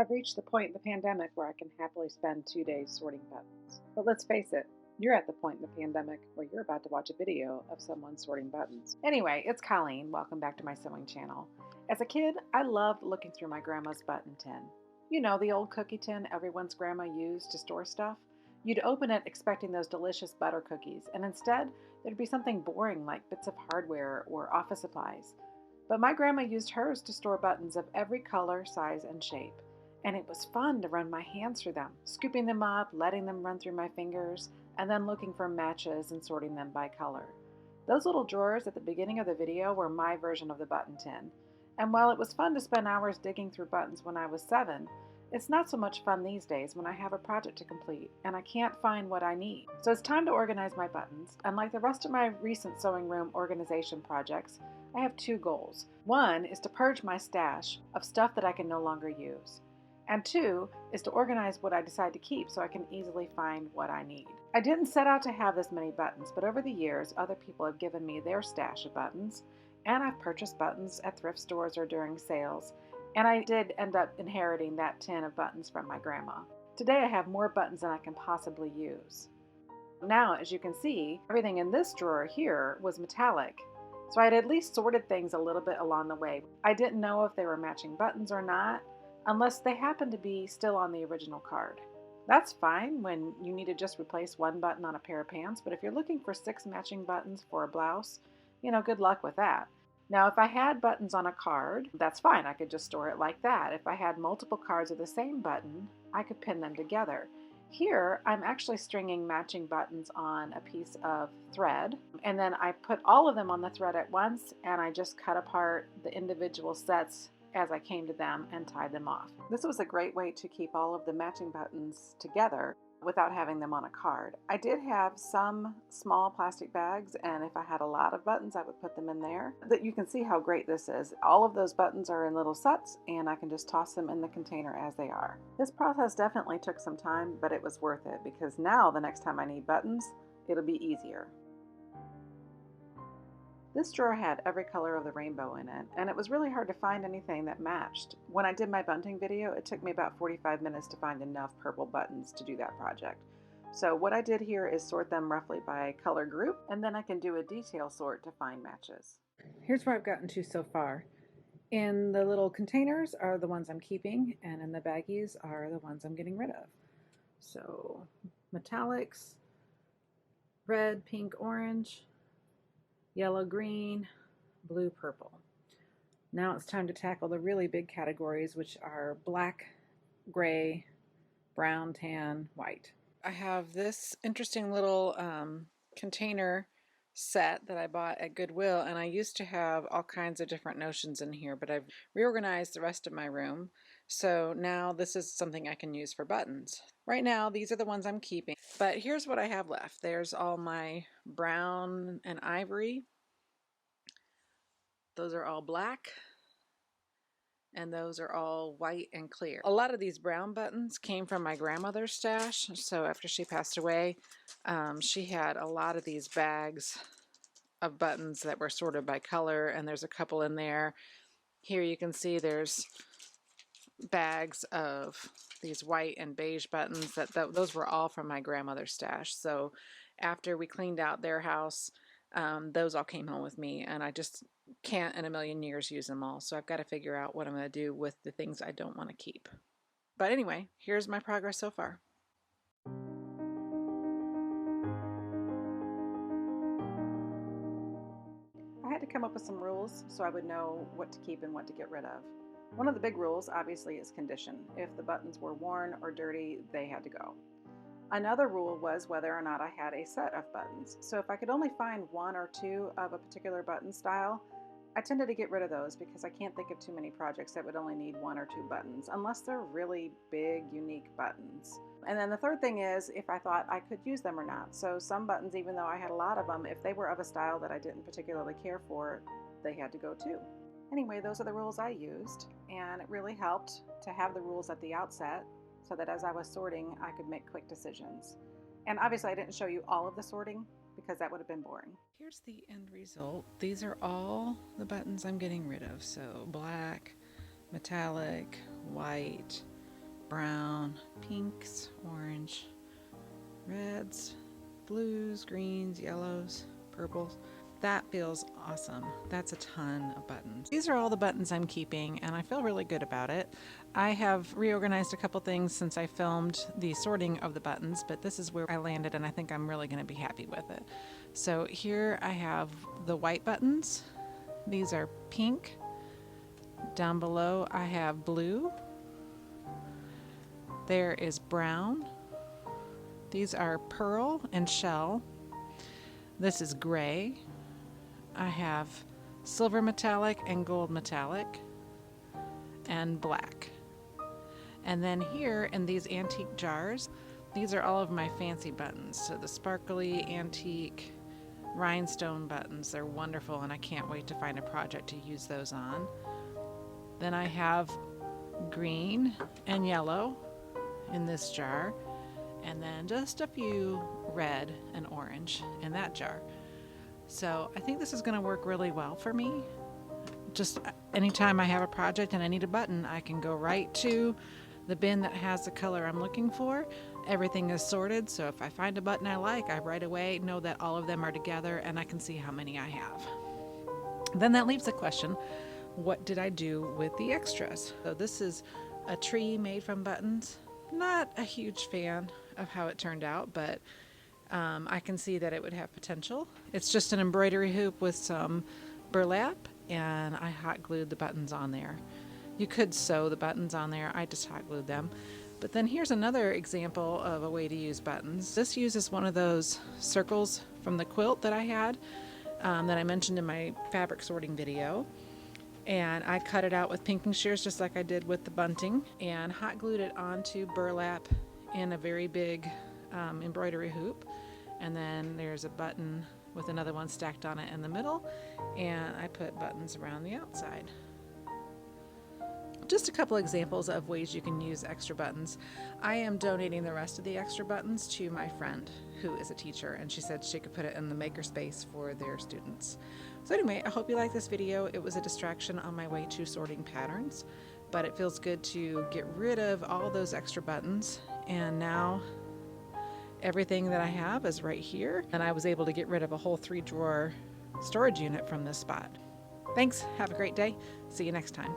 I've reached the point in the pandemic where I can happily spend 2 days sorting buttons. But let's face it, you're at the point in the pandemic where you're about to watch a video of someone sorting buttons. Anyway, it's Colleen. Welcome back to my sewing channel. As a kid, I loved looking through my grandma's button tin. You know, the old cookie tin everyone's grandma used to store stuff? You'd open it expecting those delicious butter cookies, and instead, there'd be something boring like bits of hardware or office supplies. But my grandma used hers to store buttons of every color, size, and shape. And it was fun to run my hands through them, scooping them up, letting them run through my fingers, and then looking for matches and sorting them by color. Those little drawers at the beginning of the video were my version of the button tin. And while it was fun to spend hours digging through buttons when I was 7, it's not so much fun these days when I have a project to complete and I can't find what I need. So it's time to organize my buttons, and like the rest of my recent sewing room organization projects, I have 2 goals. One is to purge my stash of stuff that I can no longer use. And 2 is to organize what I decide to keep so I can easily find what I need. I didn't set out to have this many buttons, but over the years, other people have given me their stash of buttons, and I've purchased buttons at thrift stores or during sales, and I did end up inheriting that tin of buttons from my grandma. Today I have more buttons than I can possibly use. Now, as you can see, everything in this drawer here was metallic, so I had at least sorted things a little bit along the way. I didn't know if they were matching buttons or not, unless they happen to be still on the original card. That's fine when you need to just replace one button on a pair of pants, but if you're looking for 6 matching buttons for a blouse, good luck with that. Now, if I had buttons on a card, that's fine. I could just store it like that. If I had multiple cards of the same button, I could pin them together. Here, I'm actually stringing matching buttons on a piece of thread, and then I put all of them on the thread at once, and I just cut apart the individual sets as I came to them and tied them off. This was a great way to keep all of the matching buttons together without having them on a card. I did have some small plastic bags, and if I had a lot of buttons, I would put them in there. That you can see how great this is. All of those buttons are in little sets, and I can just toss them in the container as they are. This process definitely took some time, but it was worth it because now the next time I need buttons, it'll be easier. This drawer had every color of the rainbow in it, and it was really hard to find anything that matched. When I did my bunting video, it took me about 45 minutes to find enough purple buttons to do that project. So what I did here is sort them roughly by color group, and then I can do a detail sort to find matches. Here's where I've gotten to so far. In the little containers are the ones I'm keeping, and in the baggies are the ones I'm getting rid of. So metallics, red, pink, orange, yellow, green, blue, purple. Now it's time to tackle the really big categories, which are black, gray, brown, tan, white. I have this interesting little container set that I bought at Goodwill, and I used to have all kinds of different notions in here, but I've reorganized the rest of my room, so now this is something I can use for buttons. Right now, these are the ones I'm keeping, but here's what I have left. There's all my brown and ivory. Those are all black, and those are all white and clear. A lot of these brown buttons came from my grandmother's stash, so after she passed away, she had a lot of these bags of buttons that were sorted by color, and there's a couple in there. Here you can see there's bags of these white and beige buttons. Those were all from my grandmother's stash. So after we cleaned out their house, those all came home with me, and I just can't in a million years use them all. So I've got to figure out what I'm going to do with the things I don't want to keep. But anyway, here's my progress so far. I had to come up with some rules so I would know what to keep and what to get rid of. One of the big rules, obviously, is condition. If the buttons were worn or dirty, they had to go. Another rule was whether or not I had a set of buttons. So if I could only find 1 or 2 of a particular button style, I tended to get rid of those because I can't think of too many projects that would only need 1 or 2 buttons, unless they're really big, unique buttons. And then the third thing is if I thought I could use them or not. So some buttons, even though I had a lot of them, if they were of a style that I didn't particularly care for, they had to go too. Anyway, those are the rules I used, and it really helped to have the rules at the outset so that as I was sorting, I could make quick decisions. And obviously I didn't show you all of the sorting because that would have been boring. Here's the end result. These are all the buttons I'm getting rid of. So black, metallic, white, brown, pinks, orange, reds, blues, greens, yellows, purples. That feels awesome. That's a ton of buttons. These are all the buttons I'm keeping, and I feel really good about it. I have reorganized a couple things since I filmed the sorting of the buttons, but this is where I landed, and I think I'm really going to be happy with it. So here I have the white buttons. These are pink. Down below I have blue. There is brown. These are pearl and shell. This is gray. I have silver metallic and gold metallic and black. And then here in these antique jars, these are all of my fancy buttons. So the sparkly antique rhinestone buttons, they're wonderful, and I can't wait to find a project to use those on. Then I have green and yellow in this jar, and then just a few red and orange in that jar. So I think this is going to work really well for me. Just anytime I have a project and I need a button, I can go right to the bin that has the color I'm looking for. Everything is sorted, so if I find a button I like, I right away know that all of them are together and I can see how many I have. Then that leaves the question, what did I do with the extras? So this is a tree made from buttons. Not a huge fan of how it turned out, but I can see that it would have potential. It's just an embroidery hoop with some burlap, and I hot glued the buttons on there. You could sew the buttons on there. I just hot glued them. But then here's another example of a way to use buttons. This uses one of those circles from the quilt that I had that I mentioned in my fabric sorting video. And I cut it out with pinking shears just like I did with the bunting, and hot glued it onto burlap in a very big embroidery hoop. And then there's a button with another one stacked on it in the middle, and I put buttons around the outside. Just a couple examples of ways you can use extra buttons. I am donating the rest of the extra buttons to my friend who is a teacher, and she said she could put it in the makerspace for their students. So anyway, I hope you like this video. It was a distraction on my way to sorting patterns, but it feels good to get rid of all those extra buttons, and now everything that I have is right here, and I was able to get rid of a whole 3-drawer storage unit from this spot. Thanks, have a great day. See you next time.